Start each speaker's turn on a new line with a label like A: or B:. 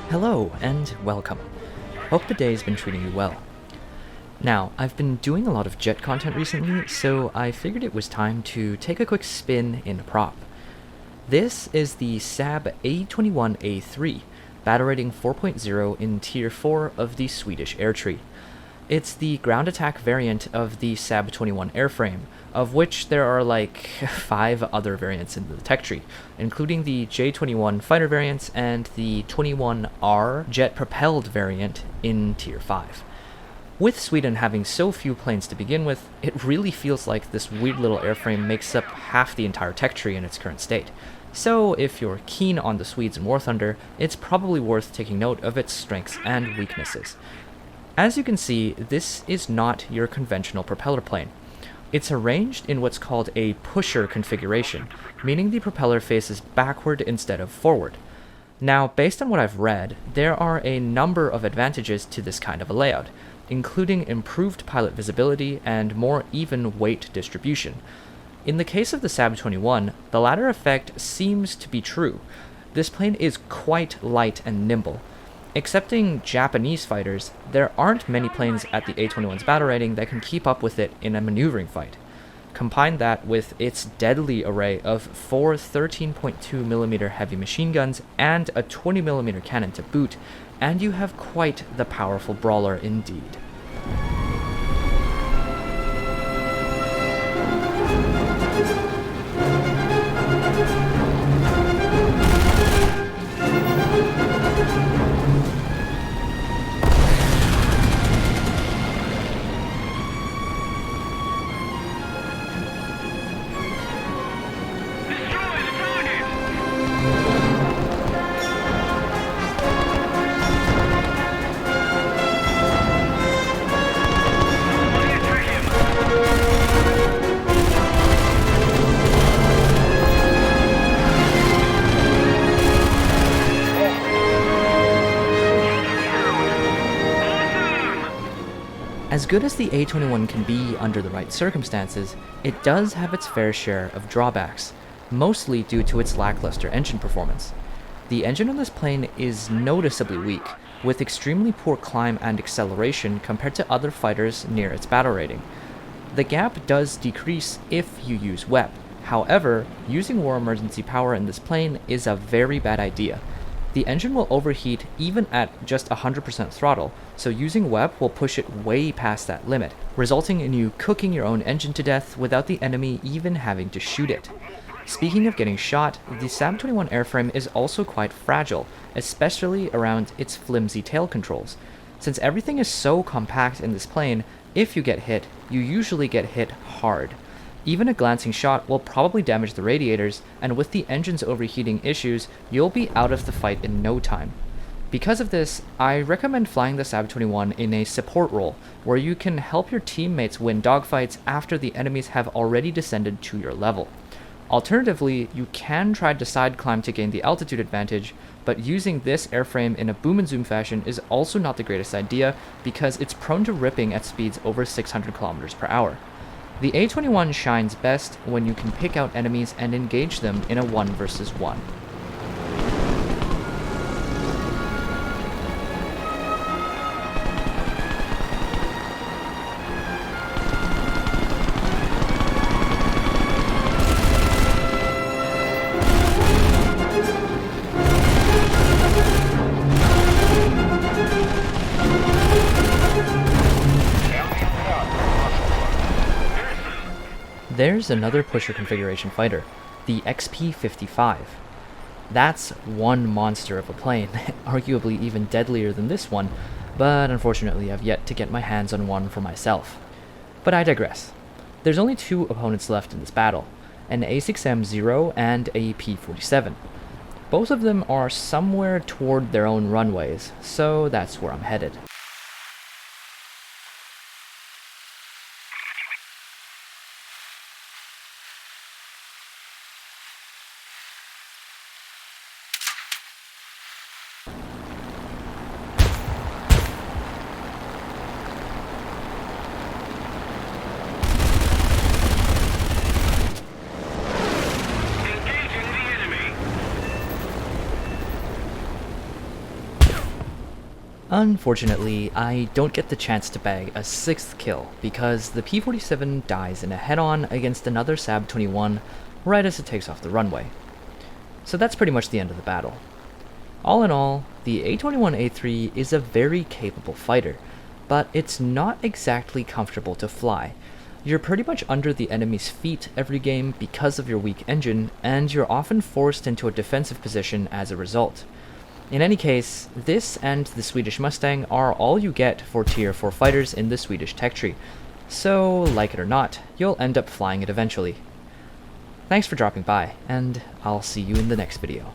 A: Hello and welcome. Hope the day's been treating you well. Now, I've been doing a lot of jet content recently, so I figured it was time to take a quick spin in a prop. This is the Saab A21A-3, battle rating 4.0 in Tier 4 of the Swedish air tree. It's the ground attack variant of the Saab A21 airframe, of which there are like 5 other variants in the tech tree, including the J21 fighter variants and the 21R jet-propelled variant in Tier 5. With Sweden having so few planes to begin with, it really feels like this weird little airframe makes up half the entire tech tree in its current state. So if you're keen on the Swedes and War Thunder, it's probably worth taking note of its strengths and weaknesses. As you can see, this is not your conventional propeller plane. It's arranged in what's called a pusher configuration, meaning the propeller faces backward instead of forward. Now, based on what I've read, there are a number of advantages to this kind of a layout, including improved pilot visibility and more even weight distribution. In the case of the Saab 21, the latter effect seems to be true. This plane is quite light and nimble. Excepting Japanese fighters, there aren't many planes at the A21's battle rating that can keep up with it in a maneuvering fight. Combine that with its deadly array of 4 13.2mm heavy machine guns and a 20mm cannon to boot, and you have quite the powerful brawler indeed. As good as the A21 can be under the right circumstances, it does have its fair share of drawbacks, mostly due to its lackluster engine performance. The engine on this plane is noticeably weak, with extremely poor climb and acceleration compared to other fighters near its battle rating. The gap does decrease if you use WEP. However, using war emergency power in this plane is a very bad idea. The engine will overheat even at just 100% throttle, so using WEP will push it way past that limit, resulting in you cooking your own engine to death without the enemy even having to shoot it. Speaking of getting shot, the Saab 21 airframe is also quite fragile, especially around its flimsy tail controls. Since everything is so compact in this plane, if you get hit, you usually get hit hard. Even a glancing shot will probably damage the radiators, and with the engine's overheating issues, you'll be out of the fight in no time. Because of this, I recommend flying the Saab 21 in a support role, where you can help your teammates win dogfights after the enemies have already descended to your level. Alternatively, you can try to side climb to gain the altitude advantage, but using this airframe in a boom and zoom fashion is also not the greatest idea because it's prone to ripping at speeds over 600 km per hour. The A21 shines best when you can pick out enemies and engage them in a 1 versus 1. There's another pusher configuration fighter, the XP-55. That's one monster of a plane, arguably even deadlier than this one, but unfortunately I've yet to get my hands on one for myself. But I digress. There's only two opponents left in this battle, an A6M0 and a P-47. Both of them are somewhere toward their own runways, so that's where I'm headed. Unfortunately, I don't get the chance to bag a sixth kill because the P-47 dies in a head-on against another Saab 21 right as it takes off the runway. So that's pretty much the end of the battle. All in all, the A21A-3 is a very capable fighter, but it's not exactly comfortable to fly. You're pretty much under the enemy's feet every game because of your weak engine, and you're often forced into a defensive position as a result. In any case, this and the Swedish Mustang are all you get for tier 4 fighters in the Swedish tech tree, so like it or not, you'll end up flying it eventually. Thanks for dropping by, and I'll see you in the next video.